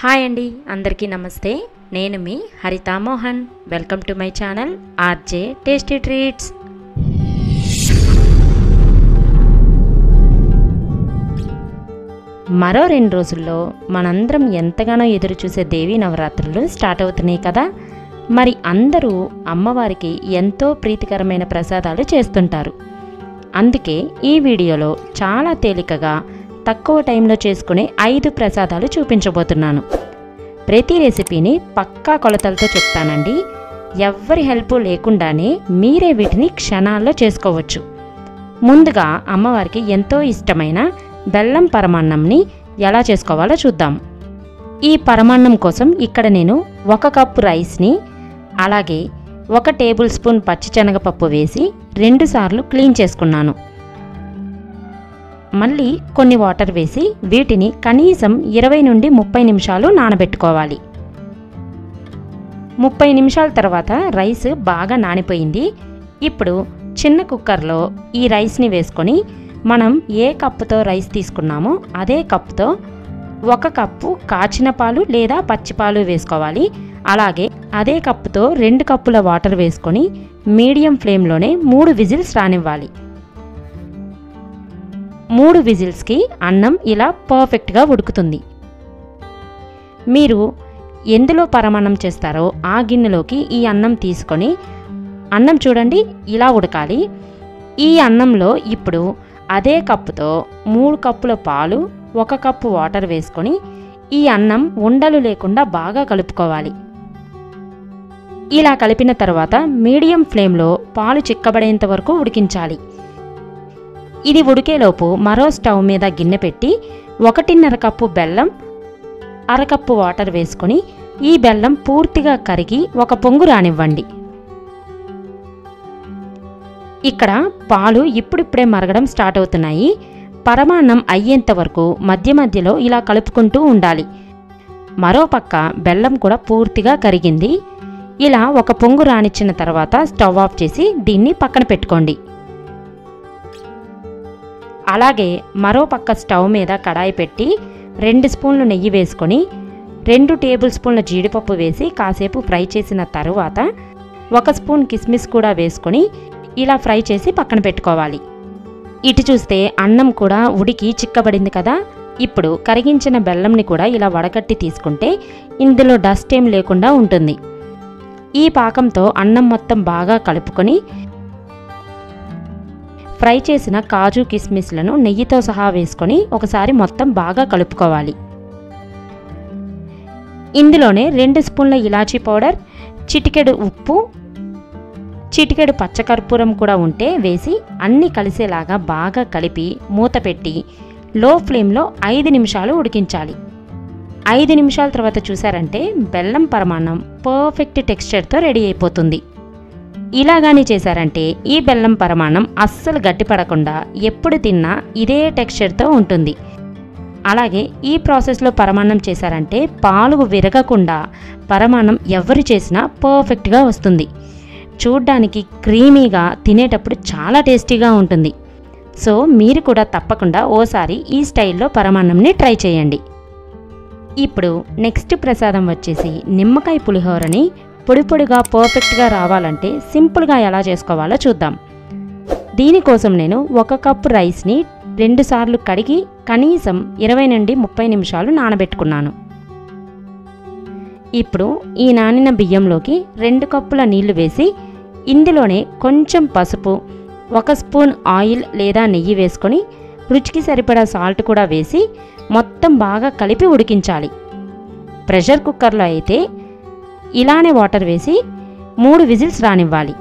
Hi అండి, అందరికీ నమస్తే. నేను మీ Haritha Mohan. Welcome to my channel RJ tasty treats. మరో 2 రోజుల్లో మనందరం ఎంతగానో ఎదురు చూసే దేవీ నవరాత్రులు స్టార్ట్ అవుతున్నాయి కదా. మరి అందరూ అమ్మవారికి ఎంతో ప్రీతికరమైన ప్రసాదాలు చేస్తుంటారు. అందుకే ఈ వీడియోలో చాలా తేలికగా తక్కువ టైంలో చేసుకునే 5 ప్రసాదాలు చూపించబోతున్నాను. ప్రతి రెసిపీని పక్కా కొలతలతో చెప్తానండి. ఎవ్వరి హెల్ప్ లేకుండానే మీరే వీటిని క్షణాల్లో చేసుకోవచ్చు. ముందుగా అమ్మవారికి ఎంతో ఇష్టమైన బెల్లం పరమాన్నంని ఎలా చేసుకోవాలో చూద్దాం. ఈ పరమాన్నం కోసం ఇక్కడ నేను 1 కప్పు రైస్ని, అలాగే 1 టేబుల్ స్పూన్ పచ్చిశనగపప్పు వేసి 2 సార్లు క్లీన్ చేసుకున్నాను. మళ్ళీ కొన్ని వాటర్ వేసి వీటిని కనీసం 20 నుండి 30 నిమిషాలు నానబెట్టుకోవాలి. 30 నిమిషాల తర్వాత రైస్ బాగా నానిపోయింది. ఇప్పుడు చిన్న కుక్కర్లో ఈ రైస్ని వేసుకొని మనం ఏ కప్పుతో రైస్ తీసుకున్నామో అదే కప్పుతో 1 కప్పు కాచిన పాలు లేదా పచ్చిపాలు వేసుకోవాలి. అలాగే అదే కప్పుతో 2 కప్పుల వాటర్ వేసుకొని మీడియం ఫ్లేమ్లోనే 3 విజిల్స్ రానివ్వాలి. 3 విజిల్స్కి అన్నం ఇలా పర్ఫెక్ట్గా ఉడుకుతుంది. మీరు ఎందులో పరమాన్నం చేస్తారో ఆ గిన్నెలోకి ఈ అన్నం తీసుకొని, అన్నం చూడండి ఇలా ఉడకాలి. ఈ అన్నంలో ఇప్పుడు అదే కప్పుతో 3 కప్పుల పాలు, 1 కప్పు వాటర్ వేసుకొని ఈ అన్నం ఉండలు లేకుండా బాగా కలుపుకోవాలి. ఇలా కలిపిన తర్వాత మీడియం ఫ్లేమ్లో పాలు చిక్కబడేంత వరకు ఉడికించాలి. ఇది ఉడికేలోపు మరో స్టవ్ మీద గిన్నె పెట్టి 1.5 కప్పు బెల్లం, 1/2 కప్పు వాటర్ వేసుకొని ఈ బెల్లం పూర్తిగా కరిగి 1 పొంగు రానివ్వండి. ఇక్కడ పాలు ఇప్పుడిప్పుడే మరగడం స్టార్ట్ అవుతున్నాయి. పరమాన్నం అయ్యేంత వరకు మధ్య మధ్యలో ఇలా కలుపుకుంటూ ఉండాలి. మరోపక్క బెల్లం కూడా పూర్తిగా కరిగింది. ఇలా 1 పొంగు రానిచ్చిన తర్వాత స్టవ్ ఆఫ్ చేసి దీన్ని పక్కన పెట్టుకోండి. అలాగే మరో పక్క స్టవ్ మీద కడాయి పెట్టి 2 స్పూన్లు నెయ్యి వేసుకొని 2 టేబుల్ స్పూన్ల జీడిపప్పు వేసి కాసేపు ఫ్రై చేసిన తరువాత 1 స్పూన్ కిస్మిస్ కూడా వేసుకొని ఇలా ఫ్రై చేసి పక్కన పెట్టుకోవాలి. ఇటు చూస్తే అన్నం కూడా ఉడికి చిక్కబడింది కదా. ఇప్పుడు కరిగించిన బెల్లంని కూడా ఇలా వడగట్టి తీసుకుంటే ఇందులో డస్ట్ ఏం లేకుండా ఉంటుంది. ఈ పాకంతో అన్నం మొత్తం బాగా కలుపుకొని ఫ్రై చేసిన కాజు కిస్మిస్లను నెయ్యితో సహా వేసుకొని ఒకసారి మొత్తం బాగా కలుపుకోవాలి. ఇందులోనే 2 స్పూన్ల ఇలాచీ పౌడర్, చిటికెడు ఉప్పు, చిటికెడు పచ్చకర్పూరం కూడా ఉంటే వేసి అన్నీ కలిసేలాగా బాగా కలిపి మూత పెట్టి లో ఫ్లేమ్లో 5 నిమిషాలు ఉడికించాలి. 5 నిమిషాల తర్వాత చూసారంటే బెల్లం పరమాన్నం పర్ఫెక్ట్ టెక్స్చర్తో రెడీ అయిపోతుంది. ఇలాగాని చేశారంటే ఈ బెల్లం పరమాన్నం అస్సలు గట్టిపడకుండా ఎప్పుడు తిన్నా ఇదే టెక్స్చర్తో ఉంటుంది. అలాగే ఈ ప్రాసెస్లో పరమాన్నం చేశారంటే పాలు విరగకుండా పరమాన్నం ఎవరు చేసినా పర్ఫెక్ట్గా వస్తుంది. చూడ్డానికి క్రీమీగా, తినేటప్పుడు చాలా టేస్టీగా ఉంటుంది. సో మీరు కూడా తప్పకుండా ఓసారి ఈ స్టైల్లో పరమాన్నంని ట్రై చేయండి. ఇప్పుడు నెక్స్ట్ ప్రసాదం వచ్చేసి నిమ్మకాయ పులిహోరని పొడి పొడిగా పర్ఫెక్ట్గా రావాలంటే సింపుల్గా ఎలా చేసుకోవాలో చూద్దాం. దీనికోసం నేను 1 కప్పు రైస్ని 2 సార్లు కడిగి కనీసం 20 నుండి 30 నిమిషాలు నానబెట్టుకున్నాను. ఇప్పుడు ఈ నానిన బియ్యంలోకి 2 కప్పుల నీళ్లు వేసి ఇందులోనే కొంచెం పసుపు, 1 స్పూన్ ఆయిల్ లేదా నెయ్యి వేసుకొని రుచికి సరిపడా సాల్ట్ కూడా వేసి మొత్తం బాగా కలిపి ఉడికించాలి. ప్రెషర్ కుక్కర్లో అయితే ఇలానే వాటర్ వేసి 3 విజిల్స్ రానివ్వాలి.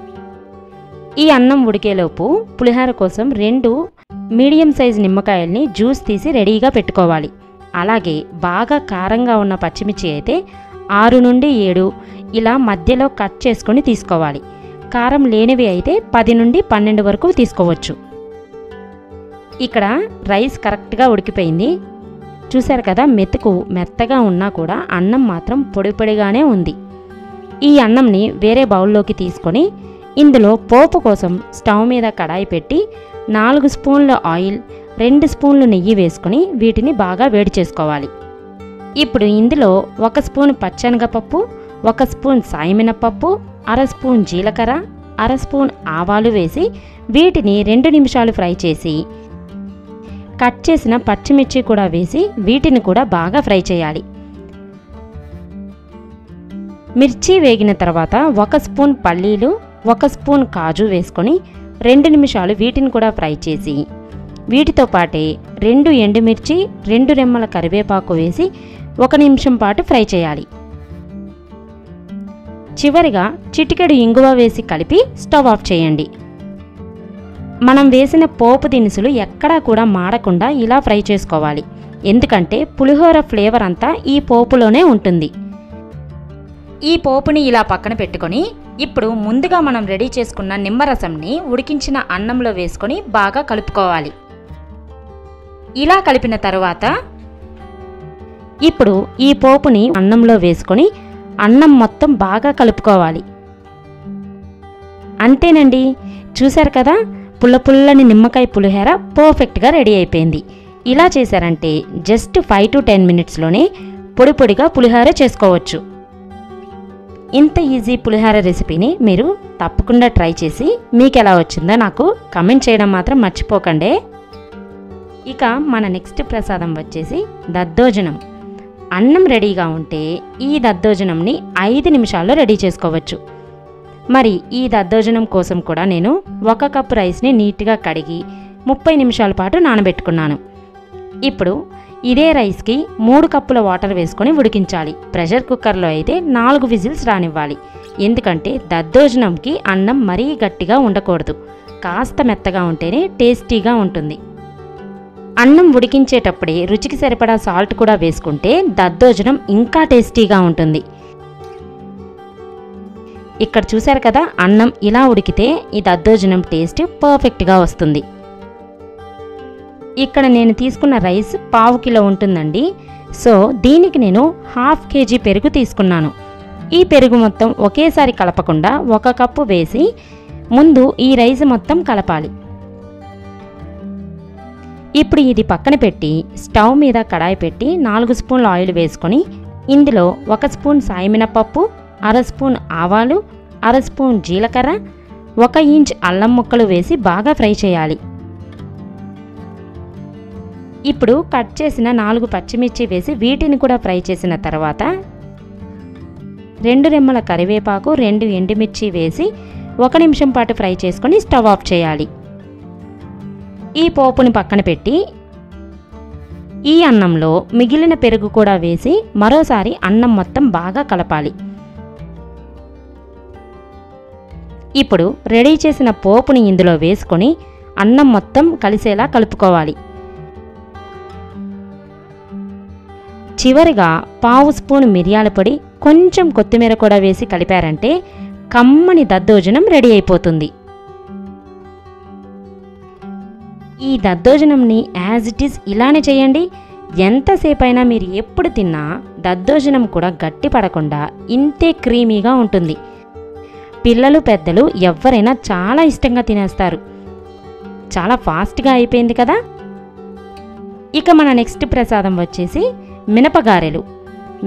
ఈ అన్నం ఉడికేలోపు పులిహోర కోసం 2 మీడియం సైజ్ నిమ్మకాయల్ని జ్యూస్ తీసి రెడీగా పెట్టుకోవాలి. అలాగే బాగా కారంగా ఉన్న పచ్చిమిర్చి అయితే 6 నుండి 7 ఇలా మధ్యలో కట్ చేసుకొని తీసుకోవాలి. కారం లేనివి అయితే 10 నుండి 12 వరకు తీసుకోవచ్చు. ఇక్కడ రైస్ కరెక్ట్గా ఉడికిపోయింది. చూశారు కదా, మెత్తగా ఉన్నా కూడా అన్నం మాత్రం పొడి పొడిగానే ఉంది. ఈ అన్నంని వేరే బౌల్లోకి తీసుకొని ఇందులో పోపు కోసం స్టవ్ మీద కడాయి పెట్టి 4 స్పూన్ల ఆయిల్, 2 స్పూన్లు నెయ్యి వేసుకొని వీటిని బాగా వేడి చేసుకోవాలి. ఇప్పుడు ఇందులో 1 స్పూన్ పచ్చెనగపప్పు, 1 స్పూన్ సాయమినపప్పు, అర స్పూన్ జీలకర్ర, అర స్పూన్ ఆవాలు వేసి వీటిని 2 నిమిషాలు ఫ్రై చేసి కట్ చేసిన పచ్చిమిర్చి కూడా వేసి వీటిని కూడా బాగా ఫ్రై చేయాలి. మిర్చి వేగిన తర్వాత 1 స్పూన్ పల్లీలు, 1 స్పూన్ కాజు వేసుకొని 2 నిమిషాలు వీటిని కూడా ఫ్రై చేసి వీటితో పాటే 2 ఎండుమిర్చి, 2 రెమ్మల కరివేపాకు వేసి 1 నిమిషం పాటు ఫ్రై చేయాలి. చివరిగా చిటికెడు ఇంగువ వేసి కలిపి స్టవ్ ఆఫ్ చేయండి. మనం వేసిన పోపు దినుసులు ఎక్కడా కూడా మాడకుండా ఇలా ఫ్రై చేసుకోవాలి. ఎందుకంటే పులిహోర ఫ్లేవర్ అంతా ఈ పోపులోనే ఉంటుంది. ఈ పోపుని ఇలా పక్కన పెట్టుకొని ఇప్పుడు ముందుగా మనం రెడీ చేసుకున్న నిమ్మరసంని ఉడికించిన అన్నంలో వేసుకొని బాగా కలుపుకోవాలి. ఇలా కలిపిన తర్వాత ఇప్పుడు ఈ పోపుని అన్నంలో వేసుకొని అన్నం మొత్తం బాగా కలుపుకోవాలి. అంతేనండి, చూశారు కదా, పుల్లపుల్లని నిమ్మకాయ పులిహోర పర్ఫెక్ట్గా రెడీ అయిపోయింది. ఇలా చేశారంటే జస్ట్ 5 to 10 మినిట్స్లోనే పొడి పొడిగా పులిహోర చేసుకోవచ్చు. ఇంత ఈజీ పులిహోర రెసిపీని మీరు తప్పకుండా ట్రై చేసి మీకు ఎలా వచ్చిందో నాకు కమెంట్ చేయడం మాత్రం మర్చిపోకండి. ఇక మన నెక్స్ట్ ప్రసాదం వచ్చేసి దద్దోజనం. అన్నం రెడీగా ఉంటే ఈ దద్దోజనంని 5 నిమిషాల్లో రెడీ చేసుకోవచ్చు. మరి ఈ దద్దోజనం కోసం కూడా నేను 1 కప్పు రైస్ని నీట్గా కడిగి 30 నిమిషాల పాటు నానబెట్టుకున్నాను. ఇప్పుడు ఇదే రైస్కి 3 కప్పుల వాటర్ వేసుకొని ఉడికించాలి. ప్రెషర్ కుక్కర్లో అయితే 4 విజిల్స్ రానివ్వాలి. ఎందుకంటే దద్దోజనంకి అన్నం మరీ గట్టిగా ఉండకూడదు, కాస్త మెత్తగా ఉంటేనే టేస్టీగా ఉంటుంది. అన్నం ఉడికించేటప్పుడే రుచికి సరిపడా సాల్ట్ కూడా వేసుకుంటే దద్దోజనం ఇంకా టేస్టీగా ఉంటుంది. ఇక్కడ చూశారు కదా, అన్నం ఇలా ఉడికితే ఈ దద్దోజనం టేస్ట్ పర్ఫెక్ట్గా వస్తుంది. ఇక్కడ నేను తీసుకున్న రైస్ 1/2 కిలో ఉంటుందండి. సో దీనికి నేను 1/2 kg పెరుగు తీసుకున్నాను. ఈ పెరుగు మొత్తం ఒకేసారి కలపకుండా 1 కప్పు వేసి ముందు ఈ రైస్ మొత్తం కలపాలి. ఇప్పుడు ఇది పక్కన పెట్టి స్టవ్ మీద కడాయి పెట్టి 4 స్పూన్ల ఆయిల్ వేసుకొని ఇందులో 1 స్పూన్ సాయమినపప్పు, అర స్పూన్ ఆవాలు, అర స్పూన్ జీలకర్ర, 1 ఇంచ్ అల్లం ముక్కలు వేసి బాగా ఫ్రై చేయాలి. ఇప్పుడు కట్ చేసిన 4 పచ్చిమిర్చి వేసి వీటిని కూడా ఫ్రై చేసిన తర్వాత 2 రెమ్మల కరివేపాకు, 2 ఎండుమిర్చి వేసి 1 నిమిషం పాటు ఫ్రై చేసుకొని స్టవ్ ఆఫ్ చేయాలి. ఈ పోపుని పక్కన పెట్టి ఈ అన్నంలో మిగిలిన పెరుగు కూడా వేసి మరోసారి అన్నం మొత్తం బాగా కలపాలి. ఇప్పుడు రెడీ చేసిన పోపుని ఇందులో వేసుకొని అన్నం మొత్తం కలిసేలా కలుపుకోవాలి. చివరిగా 1/2 స్పూన్ మిరియాల పొడి, కొంచెం కొత్తిమీర కూడా వేసి కలిపారంటే కమ్మని దద్దోజనం రెడీ అయిపోతుంది. ఈ దద్దోజనంని యాజ్ ఇట్ ఈజ్ ఇలానే చేయండి. ఎంతసేపు అయినా మీరు ఎప్పుడు తిన్నా దద్దోజనం కూడా గట్టి పడకుండా ఇంతే క్రీమీగా ఉంటుంది. పిల్లలు పెద్దలు ఎవరైనా చాలా ఇష్టంగా తినేస్తారు. చాలా ఫాస్ట్గా అయిపోయింది కదా. ఇక మన నెక్స్ట్ ప్రసాదం వచ్చేసి మినపగారెలు.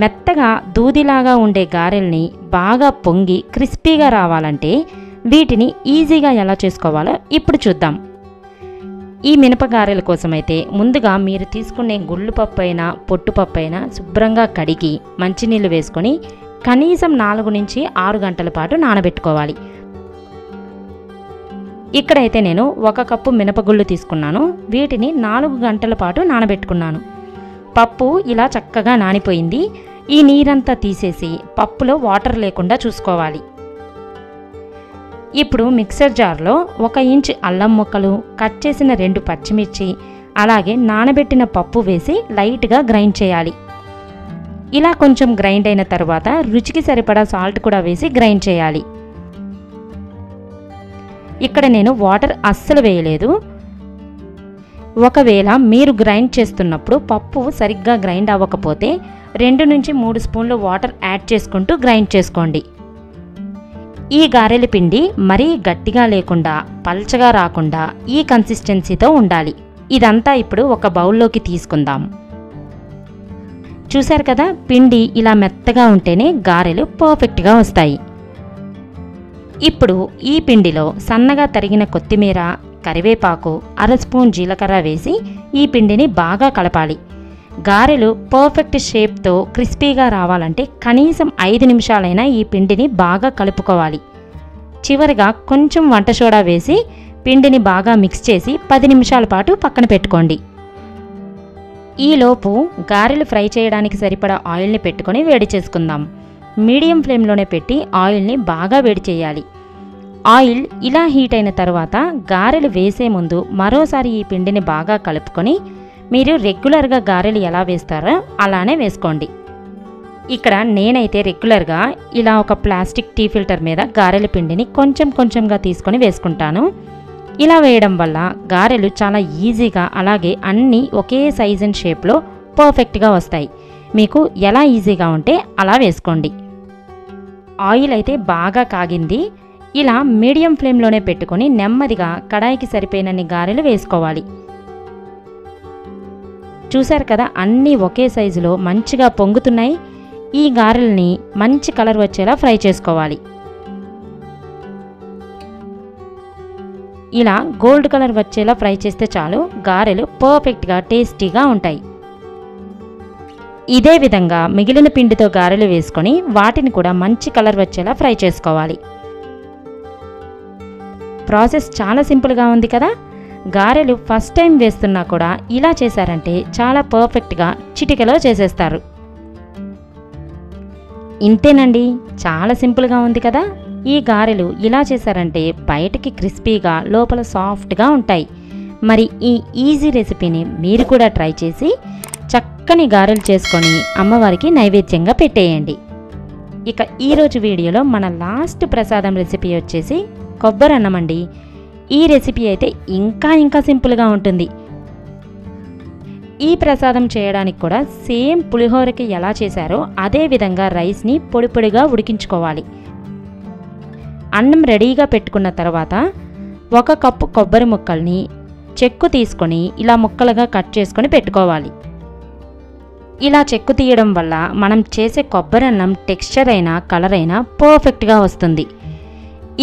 మెత్తగా దూదిలాగా ఉండే గారెల్ని బాగా పొంగి క్రిస్పీగా రావాలంటే వీటిని ఈజీగా ఎలా చేసుకోవాలో ఇప్పుడు చూద్దాం. ఈ మినపగారెల కోసమైతే ముందుగా మీరు తీసుకునే గుళ్ళు పప్పు అయినా పొట్టుపప్పు అయినా శుభ్రంగా కడిగి మంచినీళ్ళు వేసుకొని కనీసం 4 నుంచి 6 గంటల పాటు నానబెట్టుకోవాలి. ఇక్కడైతే నేను 1 కప్పు మినపగుళ్ళు తీసుకున్నాను. వీటిని 4 గంటల పాటు నానబెట్టుకున్నాను. పప్పు ఇలా చక్కగా నానిపోయింది. ఈ నీరంతా తీసేసి పప్పులో వాటర్ లేకుండా చూసుకోవాలి. ఇప్పుడు మిక్సర్ జార్లో 1 ఇంచ్ అల్లం ముక్కలు, కట్ చేసిన 2 పచ్చిమిర్చి, అలాగే నానబెట్టిన పప్పు వేసి లైట్గా గ్రైండ్ చేయాలి. ఇలా కొంచెం గ్రైండ్ అయిన తర్వాత రుచికి సరిపడా సాల్ట్ కూడా వేసి గ్రైండ్ చేయాలి. ఇక్కడ నేను వాటర్ అస్సలు వేయలేదు. ఒకవేళ మీరు గ్రైండ్ చేస్తున్నప్పుడు పప్పు సరిగ్గా గ్రైండ్ అవ్వకపోతే 2 నుంచి 3 స్పూన్లు వాటర్ యాడ్ చేసుకుంటూ గ్రైండ్ చేసుకోండి. ఈ గారెల పిండి మరీ గట్టిగా లేకుండా పల్చగా రాకుండా ఈ కన్సిస్టెన్సీతో ఉండాలి. ఇదంతా ఇప్పుడు ఒక బౌల్లోకి తీసుకుందాం. చూశారు కదా, పిండి ఇలా మెత్తగా ఉంటేనే గారెలు పర్ఫెక్ట్గా వస్తాయి. ఇప్పుడు ఈ పిండిలో సన్నగా తరిగిన కొత్తిమీర, కరివేపాకు, అర స్పూన్ జీలకర్ర వేసి ఈ పిండిని బాగా కలపాలి. గారెలు పర్ఫెక్ట్ షేప్తో క్రిస్పీగా రావాలంటే కనీసం 5 నిమిషాలైనా ఈ పిండిని బాగా కలుపుకోవాలి. చివరిగా కొంచెం వంట సోడా వేసి పిండిని బాగా మిక్స్ చేసి 10 నిమిషాల పాటు పక్కన పెట్టుకోండి. ఈలోపు గారెలు ఫ్రై చేయడానికి సరిపడా ఆయిల్ని పెట్టుకొని వేడి చేసుకుందాం. మీడియం ఫ్లేమ్లోనే పెట్టి ఆయిల్ని బాగా వేడి చేయాలి. ఆయిల్ ఇలా హీట్ అయిన తర్వాత గారెలు వేసే ముందు మరోసారి ఈ పిండిని బాగా కలుపుకొని మీరు రెగ్యులర్గా గారెలు ఎలా వేస్తారో అలానే వేసుకోండి. ఇక్కడ నేనైతే రెగ్యులర్గా ఇలా ఒక ప్లాస్టిక్ టీ ఫిల్టర్ మీద గారెల పిండిని కొంచెం కొంచెంగా తీసుకొని వేసుకుంటాను. ఇలా వేయడం వల్ల గారెలు చాలా ఈజీగా అలాగే అన్నీ ఒకే సైజ్ అండ్ షేప్లో పర్ఫెక్ట్గా వస్తాయి. మీకు ఎలా ఈజీగా ఉంటే అలా వేసుకోండి. ఆయిల్ అయితే బాగా కాగింది. ఇలా మీడియం ఫ్లేమ్లోనే పెట్టుకొని నెమ్మదిగా కడాయికి సరిపోయినన్ని గారెలు వేసుకోవాలి. చూశారు కదా, అన్నీ ఒకే సైజులో మంచిగా పొంగుతున్నాయి. ఈ గారెల్ని మంచి కలర్ వచ్చేలా ఫ్రై చేసుకోవాలి. ఇలా గోల్డ్ కలర్ వచ్చేలా ఫ్రై చేస్తే చాలు, గారెలు పర్ఫెక్ట్గా టేస్టీగా ఉంటాయి. ఇదే విధంగా మిగిలిన పిండితో గారెలు వేసుకొని వాటిని కూడా మంచి కలర్ వచ్చేలా ఫ్రై చేసుకోవాలి. ప్రాసెస్ చాలా సింపుల్గా ఉంది కదా. గారెలు ఫస్ట్ టైం వేస్తున్నా కూడా ఇలా చేశారంటే చాలా పర్ఫెక్ట్గా చిటికెలో చేసేస్తారు. ఇంతేనండి, చాలా సింపుల్గా ఉంది కదా. ఈ గారెలు ఇలా చేశారంటే బయటికి క్రిస్పీగా లోపల సాఫ్ట్గా ఉంటాయి. మరి ఈ ఈజీ రెసిపీని మీరు కూడా ట్రై చేసి చక్కని గారెలు చేసుకొని అమ్మవారికి నైవేద్యంగా పెట్టేయండి. ఇక ఈరోజు వీడియోలో మన లాస్ట్ ప్రసాదం రెసిపీ వచ్చేసి కొబ్బరి అన్నం అండి. ఈ రెసిపీ అయితే ఇంకా సింపుల్గా ఉంటుంది. ఈ ప్రసాదం చేయడానికి కూడా సేమ్ పులిహోరకి ఎలా చేశారో అదే విధంగా రైస్ని పొడి పొడిగా ఉడికించుకోవాలి. అన్నం రెడీగా పెట్టుకున్న తర్వాత 1 కప్పు కొబ్బరి ముక్కల్ని చెక్కు తీసుకొని ఇలా ముక్కలుగా కట్ చేసుకొని పెట్టుకోవాలి. ఇలా చెక్కు తీయడం వల్ల మనం చేసే కొబ్బరి అన్నం టెక్స్చర్ అయినా కలర్ అయినా పర్ఫెక్ట్గా వస్తుంది.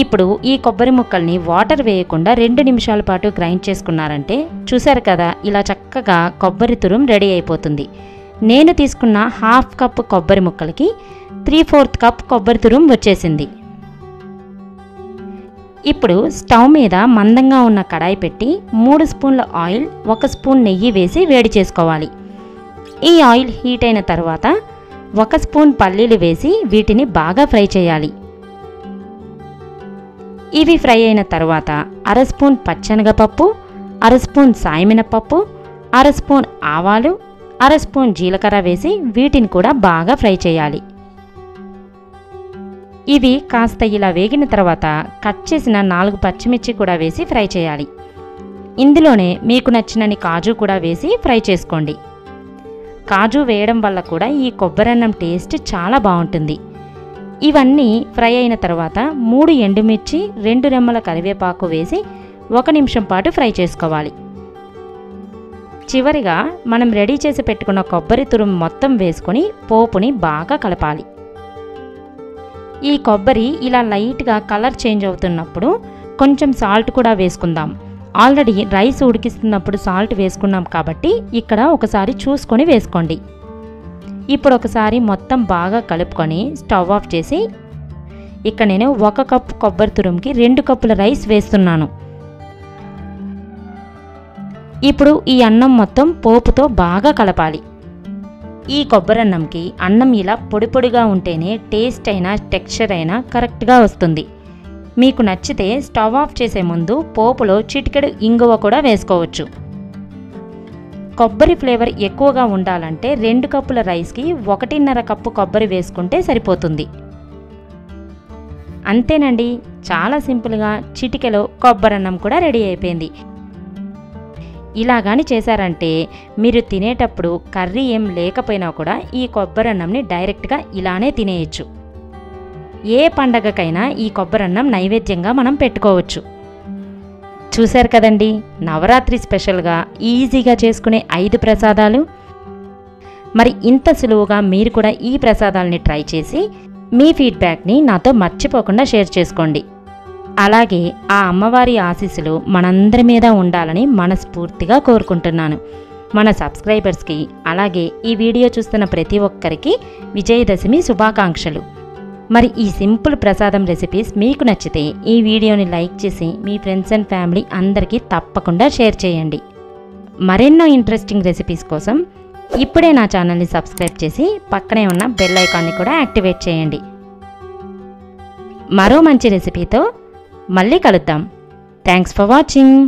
ఇప్పుడు ఈ కొబ్బరి ముక్కల్ని వాటర్ వేయకుండా 2 నిమిషాల పాటు గ్రైండ్ చేసుకున్నారంటే చూశారు కదా, ఇలా చక్కగా కొబ్బరి తురుం రెడీ అయిపోతుంది. నేను తీసుకున్న 1/2 కప్పు కొబ్బరి ముక్కలకి 3/4 కప్ కొబ్బరి తురుం వచ్చేసింది. ఇప్పుడు స్టవ్ మీద మందంగా ఉన్న కడాయి పెట్టి 3 స్పూన్ల ఆయిల్, 1 స్పూన్ నెయ్యి వేసి వేడి చేసుకోవాలి. ఈ ఆయిల్ హీట్ అయిన తర్వాత 1 స్పూన్ పల్లీలు వేసి వీటిని బాగా ఫ్రై చేయాలి. ఇవి ఫ్రై అయిన తర్వాత అర స్పూన్ పచ్చెనగపప్పు, అర స్పూన్ సాయమినపప్పు, అర స్పూన్ ఆవాలు, అర స్పూన్ జీలకర్ర వేసి వీటిని కూడా బాగా ఫ్రై చేయాలి. ఇవి కాస్త ఇలా వేగిన తర్వాత కట్ చేసిన 4 పచ్చిమిర్చి కూడా వేసి ఫ్రై చేయాలి. ఇందులోనే మీకు నచ్చినన్ని కాజు కూడా వేసి ఫ్రై చేసుకోండి. కాజు వేయడం వల్ల కూడా ఈ కొబ్బరన్నం టేస్ట్ చాలా బాగుంటుంది. ఇవన్నీ ఫ్రై అయిన తర్వాత 3 ఎండుమిర్చి, 2 రెమ్మల కరివేపాకు వేసి 1 నిమిషం పాటు ఫ్రై చేసుకోవాలి. చివరిగా మనం రెడీ చేసి పెట్టుకున్న కొబ్బరి తురుము మొత్తం వేసుకొని పోపుని బాగా కలపాలి. ఈ కొబ్బరి ఇలా లైట్గా కలర్ చేంజ్ అవుతున్నప్పుడు కొంచెం సాల్ట్ కూడా వేసుకుందాం. ఆల్రెడీ రైస్ ఉడికిస్తున్నప్పుడు సాల్ట్ వేసుకున్నాం కాబట్టి ఇక్కడ ఒకసారి చూసుకొని వేసుకోండి. ఇప్పుడు ఒకసారి మొత్తం బాగా కలుపుకొని స్టవ్ ఆఫ్ చేసి ఇక్కడ నేను 1 కప్పు కొబ్బరి తురుముకి 2 కప్పుల రైస్ వేస్తున్నాను. ఇప్పుడు ఈ అన్నం మొత్తం పోపుతో బాగా కలపాలి. ఈ కొబ్బరన్నంకి అన్నం ఇలా పొడి పొడిగా ఉంటేనే టేస్ట్ అయినా టెక్స్చర్ అయినా కరెక్ట్గా వస్తుంది. మీకు నచ్చితే స్టవ్ ఆఫ్ చేసే ముందు పోపులో చిటికెడు ఇంగువ కూడా వేసుకోవచ్చు. కొబ్బరి ఫ్లేవర్ ఎక్కువగా ఉండాలంటే 2 కప్పుల రైస్కి 1.5 కప్పు కొబ్బరి వేసుకుంటే సరిపోతుంది. అంతేనండి, చాలా సింపుల్గా చిటికెలో కొబ్బరన్నం కూడా రెడీ అయిపోయింది. ఇలా కానీ చేశారంటే మీరు తినేటప్పుడు కర్రీ ఏం లేకపోయినా కూడా ఈ కొబ్బరన్నంని డైరెక్ట్గా ఇలానే తినేయచ్చు. ఏ పండగకైనా ఈ కొబ్బరన్నం నైవేద్యంగా మనం పెట్టుకోవచ్చు. చూశారు కదండి, నవరాత్రి స్పెషల్గా ఈజీగా చేసుకునే 5 ప్రసాదాలు. మరి ఇంత సులువుగా మీరు కూడా ఈ ప్రసాదాలని ట్రై చేసి మీ ఫీడ్బ్యాక్ని నాతో మర్చిపోకుండా షేర్ చేసుకోండి. అలాగే ఆ అమ్మవారి ఆశీస్సులు మనందరి మీద ఉండాలని మనస్ఫూర్తిగా కోరుకుంటున్నాను. మన సబ్స్క్రైబర్స్కి అలాగే ఈ వీడియో చూస్తున్న ప్రతి ఒక్కరికి విజయదశమి శుభాకాంక్షలు. మరి ఈ సింపుల్ ప్రసాదం రెసిపీస్ మీకు నచ్చితే ఈ వీడియోని లైక్ చేసి మీ ఫ్రెండ్స్ అండ్ ఫ్యామిలీ అందరికీ తప్పకుండా షేర్ చేయండి. మరెన్నో ఇంట్రెస్టింగ్ రెసిపీస్ కోసం ఇప్పుడే నా ఛానల్ని సబ్స్క్రైబ్ చేసి పక్కనే ఉన్న బెల్ ఐకాన్ని కూడా యాక్టివేట్ చేయండి. మరో మంచి రెసిపీతో మళ్ళీ కలుద్దాం. Thanks for watching.